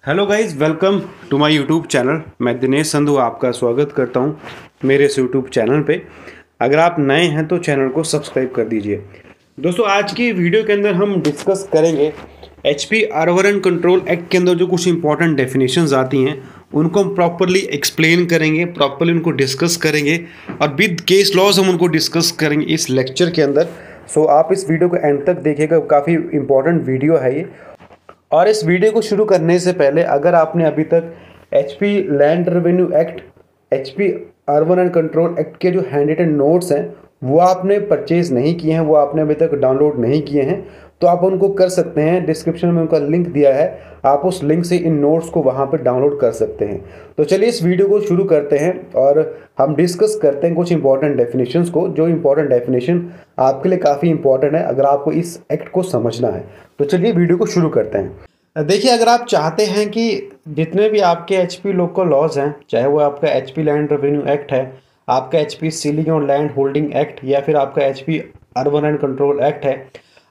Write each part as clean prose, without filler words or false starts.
Hello guys, welcome to my YouTube channel. मैं दिनेश संधू आपका स्वागत करता हूं मेरे इस यूट्यूब चैनल पे। अगर आप नए हैं तो चैनल को सब्सक्राइब कर दीजिए। दोस्तों, आज की वीडियो के अंदर हम डिस्कस करेंगे HP urban and control act के अंदर जो कुछ इंपॉर्टेंट डेफिनेशंस आती हैं उनको हम प्रॉपरली एक्सप्लेन करेंगे, प्रॉपरली उनको डिस्कस करेंगे और विद केस लॉज हम उनको डिस्कस करेंगे इस लेक्चर के अंदर। सो आप इस वीडियो को एंड तक देखिएगा, काफ़ी इंपॉर्टेंट वीडियो है ये। और इस वीडियो को शुरू करने से पहले अगर आपने अभी तक HP land revenue act, HP urban and control act के जो हैंड रिटन नोट्स हैं वो आपने परचेज नहीं किए हैं, वो आपने अभी तक डाउनलोड नहीं किए हैं, तो आप उनको कर सकते हैं। डिस्क्रिप्शन में उनका लिंक दिया है, आप उस लिंक से इन नोट्स को वहाँ पर डाउनलोड कर सकते हैं। तो चलिए इस वीडियो को शुरू करते हैं और हम डिस्कस करते हैं कुछ इंपॉर्टेंट डेफिनेशंस को, जो इंपॉर्टेंट डेफिनेशन आपके लिए काफ़ी इंपॉर्टेंट है अगर आपको इस एक्ट को समझना है। तो चलिए वीडियो को शुरू करते हैं। देखिए, अगर आप चाहते हैं कि जितने भी आपके एचपी लोकल लॉज हैं, चाहे वो आपका एचपी लैंड रेवेन्यू एक्ट है, आपका एचपी सीलिंग और लैंड होल्डिंग एक्ट या फिर आपका HP urban and control act है,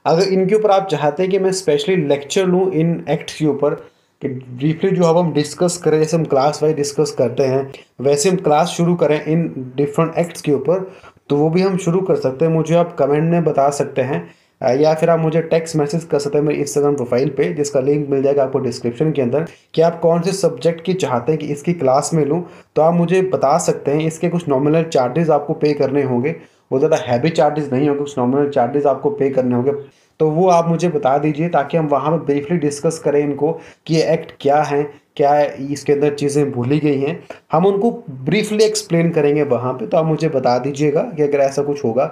अगर इनके ऊपर आप चाहते हैं कि मैं स्पेशली लेक्चर लूँ इन एक्ट्स के ऊपर, कि ब्रीफली जो अब हम डिस्कस करें, जैसे हम क्लास वाइज डिस्कस करते हैं वैसे हम क्लास शुरू करें इन डिफरेंट एक्ट्स के ऊपर, तो वो भी हम शुरू कर सकते हैं। मुझे आप कमेंट में बता सकते हैं या फिर आप मुझे टेक्स्ट मैसेज कर सकते हैं मेरे इंस्टाग्राम प्रोफाइल पे, जिसका लिंक मिल जाएगा आपको डिस्क्रिप्शन के अंदर, कि आप कौन से सब्जेक्ट की चाहते हैं कि इसकी क्लास में लूँ, तो आप मुझे बता सकते हैं। इसके कुछ नॉमिनल चार्जेस आपको पे करने होंगे, वो ज़्यादा हैवी चार्जेस नहीं होंगे, कुछ नॉमिनल चार्जेस आपको पे करने होंगे, तो वो आप मुझे बता दीजिए ताकि हम वहाँ पर ब्रीफली डिस्कस करें इनको कि ये एक्ट क्या है, क्या इसके अंदर चीज़ें भूली गई हैं, हम उनको ब्रीफली एक्सप्लेन करेंगे वहाँ पे। तो आप मुझे बता दीजिएगा कि अगर ऐसा कुछ होगा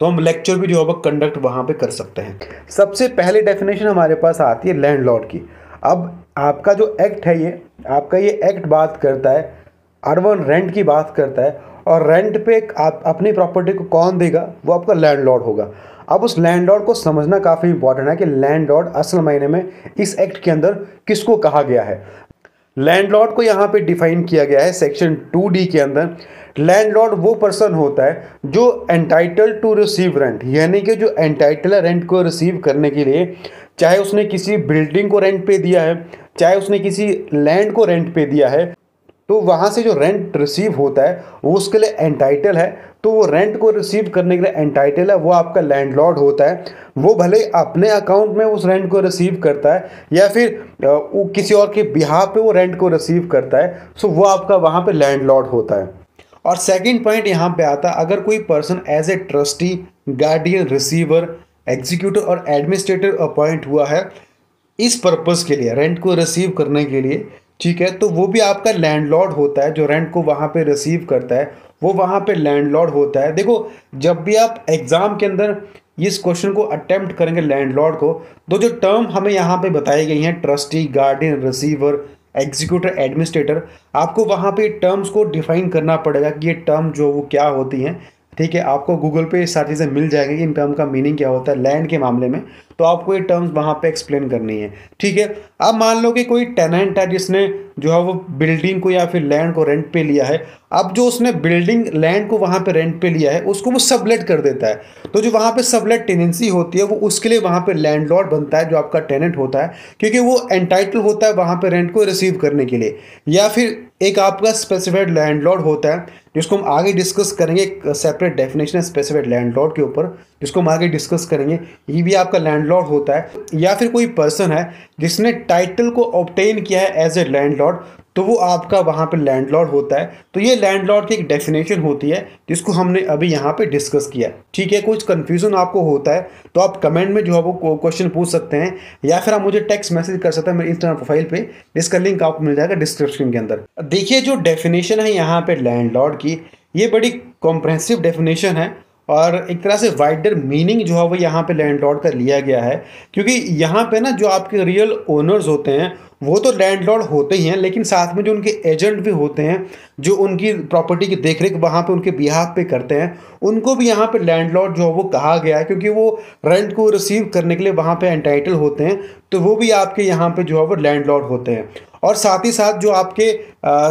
तो हम लेक्चर भी जो है कंडक्ट वहाँ पे कर सकते हैं। सबसे पहले डेफिनेशन हमारे पास आती है लैंडलॉर्ड की। अब आपका जो एक्ट है ये एक्ट बात करता है अर्बन रेंट की बात करता है, और रेंट पे आप अपनी प्रॉपर्टी को कौन देगा, वो आपका लैंडलॉर्ड होगा। अब उस लैंडलॉर्ड को समझना काफ़ी इंपॉर्टेंट है कि लैंडलॉर्ड असल मायने में इस एक्ट के अंदर किसको कहा गया है। लैंडलॉर्ड को यहाँ पे डिफाइन किया गया है सेक्शन 2D के अंदर। लैंडलॉर्ड वो पर्सन होता है जो एंटाइटल्ड टू रिसीव रेंट, यानी कि जो एंटाइटल है रेंट को रिसीव करने के लिए, चाहे उसने किसी बिल्डिंग को रेंट पे दिया है, चाहे उसने किसी लैंड को रेंट पे दिया है, तो वहाँ से जो रेंट रिसीव होता है वो उसके लिए एंटाइटल है। तो वो रेंट को रिसीव करने के लिए एंटाइटल है, वो आपका लैंडलॉर्ड होता है। वो भले अपने अकाउंट में उस रेंट को रिसीव करता है या फिर वो किसी और के बिहाफ पे वो रेंट को रिसीव करता है, सो वो आपका वहाँ पे लैंडलॉर्ड होता है। और सेकंड पॉइंट यहाँ पे आता है, अगर कोई person as a trustee, guardian, receiver, executive और एडमिनिस्ट्रेटर अपॉइंट हुआ है इस पर्पस के लिए, रेंट को रिसीव करने के लिए, ठीक है, तो वो भी आपका लैंडलॉर्ड होता है। जो रेंट को वहाँ पे रिसीव करता है वो वहाँ पे लैंडलॉर्ड होता है। देखो, जब भी आप एग्जाम के अंदर इस क्वेश्चन को अटेम्प्ट करेंगे लैंडलॉर्ड को, तो जो टर्म हमें यहाँ पे बताई गई हैं, trustee, guardian, receiver, executor, administrator, आपको वहाँ पे टर्म्स को डिफाइन करना पड़ेगा कि ये टर्म जो वो क्या होती हैं। ठीक है, आपको गूगल पे सारी चीज़ें मिल जाएंगी इन टर्म का मीनिंग क्या होता है लैंड के मामले में, तो आपको ये टर्म्स वहाँ पे एक्सप्लेन करनी है। ठीक है, अब मान लो कि कोई टेनेंट है जिसने जो है वो बिल्डिंग को या फिर लैंड को रेंट पे लिया है। अब जो उसने बिल्डिंग लैंड को वहाँ पे रेंट पे लिया है उसको वो सबलेट कर देता है, तो जो वहाँ पे सबलेट टेनेंसी होती है वो उसके लिए वहाँ पे लैंडलॉर्ड बनता है, जो आपका टेनेंट होता है, क्योंकि वो एंटाइटल होता है वहाँ पे रेंट को रिसीव करने के लिए। या फिर एक आपका स्पेसिफाइड लैंडलॉर्ड होता है, जिसको हम आगे डिस्कस करेंगे, एक सेपरेट डेफिनेशन है स्पेसिफाइड लैंडलॉर्ड के ऊपर, जिसको हम आगे डिस्कस करेंगे, ये भी आपका लैंडलॉर्ड होता है। या फिर कोई पर्सन है जिसने टाइटल को ऑब्टेन किया है एज ए लैंडलॉर्ड, तो वो आपका वहाँ पे लैंडलॉर्ड होता है। तो ये लैंडलॉर्ड की एक डेफिनेशन होती है जिसको हमने अभी यहाँ पे डिस्कस किया। ठीक है, कुछ कन्फ्यूजन आपको होता है तो आप कमेंट में जो है वो क्वेश्चन पूछ सकते हैं, या फिर आप मुझे टेक्स्ट मैसेज कर सकते हैं मेरे इंस्टाग्राम प्रोफाइल पे, इसका लिंक आपको मिल जाएगा डिस्क्रिप्शन के अंदर। देखिए, जो डेफिनेशन है यहाँ पे लैंडलॉर्ड की, ये बड़ी कॉम्प्रहेंसिव डेफिनेशन है और एक तरह से वाइडर मीनिंग जो है वो यहाँ पे लैंडलॉर्ड का लिया गया है, क्योंकि यहाँ पे ना जो आपके रियल ओनर्स होते हैं वो तो लैंडलॉर्ड होते ही हैं, लेकिन साथ में जो उनके एजेंट भी होते हैं जो उनकी प्रॉपर्टी की देखरेख वहाँ पे उनके बिहाफ पे करते हैं, उनको भी यहाँ पे लैंडलॉर्ड जो है वो कहा गया है, क्योंकि वो रेंट को रिसीव करने के लिए वहाँ पे एंटाइटल होते हैं, तो वो भी आपके यहाँ पे जो है वो लैंडलॉर्ड होते हैं। और साथ ही साथ जो आपके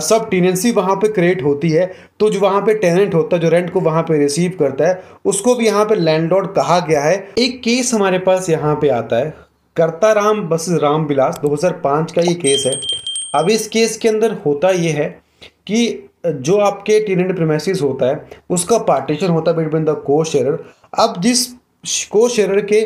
सब टेनेंसी वहाँ पे क्रिएट होती है, तो जो वहाँ पे टेनेंट होता है जो रेंट को वहाँ पे रिसीव करता है उसको भी यहाँ पे लैंडलॉर्ड कहा गया है। एक केस हमारे पास यहाँ पे आता है कर्ताराम वर्सेस रामविलास 2005 का ये केस है। अब इस केस के अंदर होता ये है कि जो आपके टेनेंट प्रीमाइसेस होता है उसका पार्टीशन होता है बिटवीन द को शेयरर। अब जिस को शेयरर के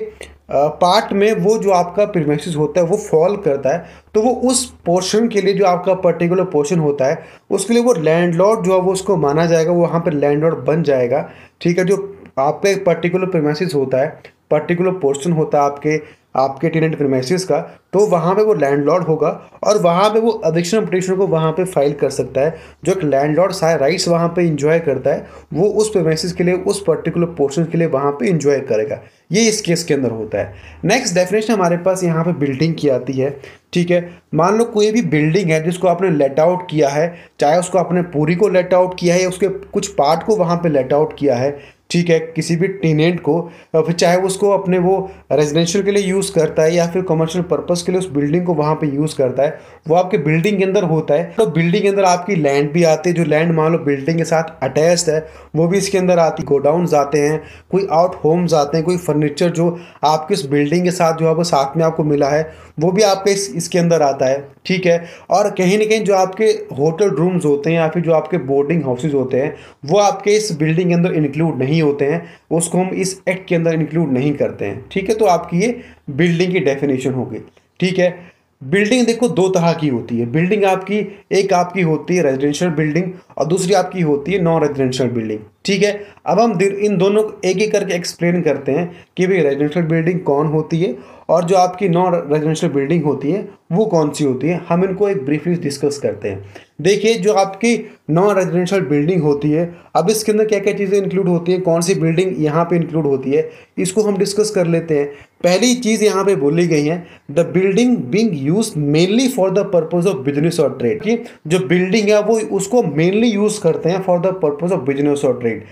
पार्ट में वो जो आपका प्रीमाइसेस होता है वो फॉल करता है, तो वो उस पोर्शन के लिए जो आपका पर्टिकुलर पोर्शन होता है उसके लिए वो लैंडलॉर्ड जो है वो उसको माना जाएगा, वो वहाँ पर लैंडलॉर्ड बन जाएगा। ठीक है, जो आपका एक पर्टिकुलर प्रीमाइसेस होता है, पर्टिकुलर पोर्शन होता है आपके आपके टेनेंट प्रीमाइसेस का, तो वहाँ पे वो लैंडलॉर्ड होगा और वहाँ पे वो एविक्शन पिटीशन को वहाँ पे फाइल कर सकता है। जो एक लैंडलॉर्ड सारे राइट्स वहाँ पे इंजॉय करता है वो उस प्रीमाइसेस के लिए, उस पर्टिकुलर पोर्शन के लिए वहाँ पे इंजॉय करेगा। ये इस केस के अंदर होता है। नेक्स्ट डेफिनेशन हमारे पास यहाँ पे बिल्डिंग की आती है। ठीक है, मान लो कोई भी बिल्डिंग है जिसको आपने लेट आउट किया है, चाहे उसको आपने पूरी को लेट आउट किया है या उसके कुछ पार्ट को वहाँ पे लेट आउट किया है, ठीक है, किसी भी टेनेंट को, फिर चाहे उसको अपने वो रेजिडेंशियल के लिए यूज़ करता है या फिर कमर्शियल पर्पस के लिए उस बिल्डिंग को वहाँ पे यूज़ करता है, वो आपके बिल्डिंग के अंदर होता है। तो बिल्डिंग के अंदर आपकी लैंड भी आती है, जो लैंड मान लो बिल्डिंग के साथ अटैच्ड है वो भी इसके अंदर आती है। गोडाउन्स आते हैं, कोई आउट होम्स आते हैं, कोई फर्नीचर जो आपके इस बिल्डिंग के साथ जो है वो साथ में आपको मिला है वो भी आपके इसके अंदर आता है। ठीक है, और कहीं ना कहीं जो आपके होटल रूम्स होते हैं या फिर जो आपके बोर्डिंग हाउसेज होते हैं वो आपके इस बिल्डिंग के अंदर इंक्लूड नहीं होते हैं, उसको हम इस एक्ट के अंदर इंक्लूड नहीं करते हैं। ठीक है, तो आपकी ये बिल्डिंग की डेफिनेशन होगी। ठीक है, बिल्डिंग देखो दो तरह की होती है। बिल्डिंग आपकी एक आपकी होती है रेजिडेंशियल बिल्डिंग और दूसरी आपकी होती है नॉन रेजिडेंशियल बिल्डिंग। ठीक है, अब हम इन दोनों को एक एक करके एक्सप्लेन करते हैं कि भाई रेजिडेंशियल बिल्डिंग कौन होती है और जो आपकी नॉन रेजिडेंशियल बिल्डिंग होती है वो कौन सी होती है। हम इनको एक ब्रीफली डिस्कस करते हैं। देखिए, जो आपकी नॉन रेजिडेंशियल बिल्डिंग होती है, अब इसके अंदर क्या क्या चीज़ें इंक्लूड होती हैं, कौन सी बिल्डिंग यहाँ पे इंक्लूड होती है, इसको हम डिस्कस कर लेते हैं। पहली चीज़ यहाँ पे बोली गई है, the building being use mainly for the purpose of business और ट्रेड। कि जो बिल्डिंग है वो उसको मेनली यूज करते हैं for the purpose of business और ट्रेड।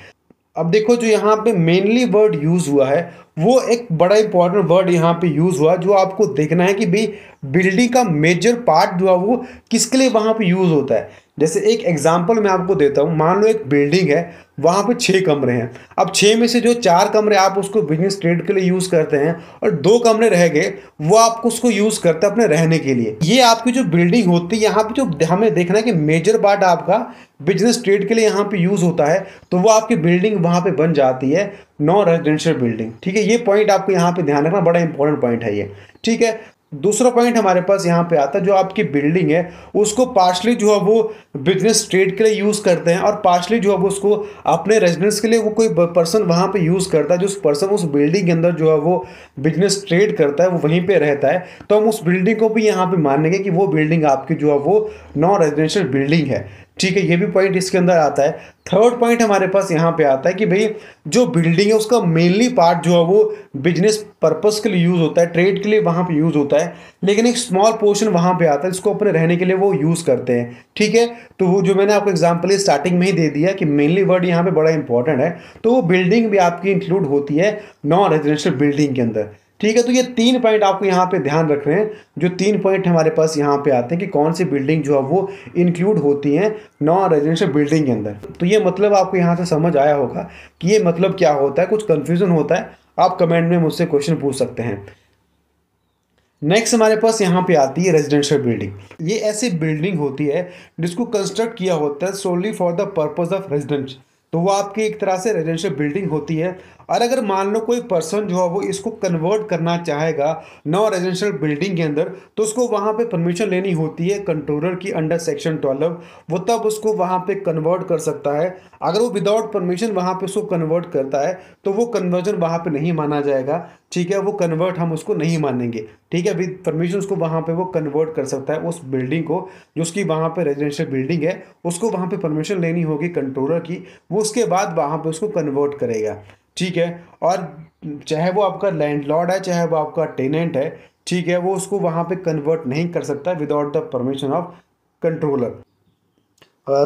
अब देखो, जो यहाँ पे मेनली वर्ड यूज हुआ है वो एक बड़ा इंपॉर्टेंट वर्ड यहाँ पे यूज हुआ, जो आपको देखना है कि भाई बिल्डिंग का मेजर पार्ट जो है वो किसके लिए वहाँ पे यूज होता है। जैसे एक एग्जांपल मैं आपको देता हूँ, मान लो एक बिल्डिंग है, वहाँ पे 6 कमरे हैं। अब 6 में से जो 4 कमरे आप उसको बिजनेस ट्रेड के लिए यूज़ करते हैं और 2 कमरे रह गए वो आप उसको यूज़ करते हैं अपने रहने के लिए। ये आपकी जो बिल्डिंग होती है, यहाँ पे जो हमें देखना है कि मेजर पार्ट आपका बिजनेस ट्रेड के लिए यहाँ पे यूज़ होता है, तो वो आपकी बिल्डिंग वहाँ पे बन जाती है नॉन रेजिडेंशियल बिल्डिंग। ठीक है, ये पॉइंट आपको यहाँ पे ध्यान रखना, बड़ा इंपॉर्टेंट पॉइंट है ये। ठीक है, दूसरा पॉइंट हमारे पास यहाँ पे आता है, जो आपकी बिल्डिंग है उसको पार्शली जो है वो बिजनेस ट्रेड के लिए यूज़ करते हैं और पार्शली जो है वो उसको अपने रेजिडेंस के लिए वो कोई पर्सन वहाँ पे यूज़ करता है। जो उस पर्सन उस बिल्डिंग के अंदर जो है वो बिजनेस ट्रेड करता है, वो वहीं पे रहता है, तो हम उस बिल्डिंग को भी यहाँ पे मानेंगे कि वो बिल्डिंग आपकी जो है वो नॉन रेजिडेंशियल बिल्डिंग है। ठीक है, ये भी पॉइंट इसके अंदर आता है। थर्ड पॉइंट हमारे पास यहाँ पे आता है कि भाई जो बिल्डिंग है उसका मेनली पार्ट जो है वो बिजनेस पर्पस के लिए यूज़ होता है, ट्रेड के लिए वहाँ पे यूज़ होता है, लेकिन एक स्मॉल पोर्शन वहाँ पे आता है जिसको अपने रहने के लिए वो यूज़ करते हैं। ठीक है, तो वो जो मैंने आपको एग्जांपल स्टार्टिंग में ही दे दिया कि मेनली वर्ड यहाँ पे बड़ा इंपॉर्टेंट है, तो वो बिल्डिंग भी आपकी इंक्लूड होती है नॉन रेजिडेंशियल बिल्डिंग के अंदर। ठीक है, तो ये 3 पॉइंट आपको यहाँ पे ध्यान रख रहे हैं, जो 3 पॉइंट हमारे पास यहाँ पे आते हैं कि कौन सी बिल्डिंग जो है वो इंक्लूड होती है नॉन रेजिडेंशियल बिल्डिंग के अंदर। तो ये मतलब आपको यहाँ से समझ आया होगा कि ये मतलब क्या होता है। कुछ कंफ्यूजन होता है, आप कमेंट में मुझसे क्वेश्चन पूछ सकते हैं। नेक्स्ट हमारे पास यहाँ पे आती है रेजिडेंशियल बिल्डिंग। ये ऐसी बिल्डिंग होती है जिसको कंस्ट्रक्ट किया होता है solely for the purpose of residence, तो वो आपकी एक तरह से रेजिडेंशियल बिल्डिंग होती है। और अगर मान लो कोई पर्सन जो है वो इसको कन्वर्ट करना चाहेगा नॉन रेजिडेंशियल बिल्डिंग के अंदर, तो उसको वहाँ पे परमिशन लेनी होती है कंट्रोलर की अंडर सेक्शन 12, वो तब उसको वहाँ पे कन्वर्ट कर सकता है। अगर वो विदाउट परमिशन वहाँ पे उसको कन्वर्ट करता है तो वो कन्वर्जन वहाँ पे नहीं माना जाएगा। ठीक है, वो कन्वर्ट हम उसको नहीं मानेंगे। ठीक है, विद परमिशन उसको वहाँ पे वो कन्वर्ट कर सकता है उस बिल्डिंग को, जो उसकी वहाँ पे रेजिडेंशियल बिल्डिंग है, उसको वहाँ पे परमिशन लेनी होगी कंट्रोलर की, वो उसके बाद वहाँ पे उसको कन्वर्ट करेगा। ठीक है, और चाहे वो आपका लैंडलॉर्ड है चाहे वो आपका टेनेंट है, ठीक है, वो उसको वहाँ पे कन्वर्ट नहीं कर सकता without the permission of controller.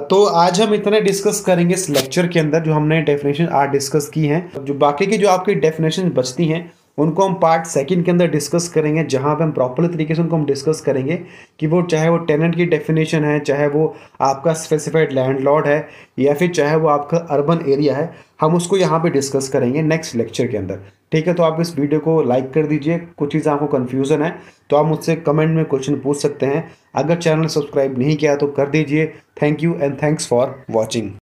तो आज हम इतना डिस्कस करेंगे इस लेक्चर के अंदर, जो हमने डेफिनेशन आज डिस्कस की हैं। जो बाकी की जो आपकी डेफिनेशन बचती हैं उनको हम पार्ट सेकंड के अंदर डिस्कस करेंगे, जहां पे हम प्रॉपर तरीके से उनको हम डिस्कस करेंगे कि वो चाहे वो टेनेंट की डेफिनेशन है, चाहे वो आपका स्पेसिफाइड लैंडलॉर्ड है, या फिर चाहे वो आपका अर्बन एरिया है, हम उसको यहाँ पे डिस्कस करेंगे नेक्स्ट लेक्चर के अंदर। ठीक है, तो आप इस वीडियो को लाइक कर दीजिए। कुछ चीज़ आपको कन्फ्यूज़न है तो आप मुझसे कमेंट में क्वेश्चन पूछ सकते हैं। अगर चैनल सब्सक्राइब नहीं किया तो कर दीजिए। Thank you and thanks for watching.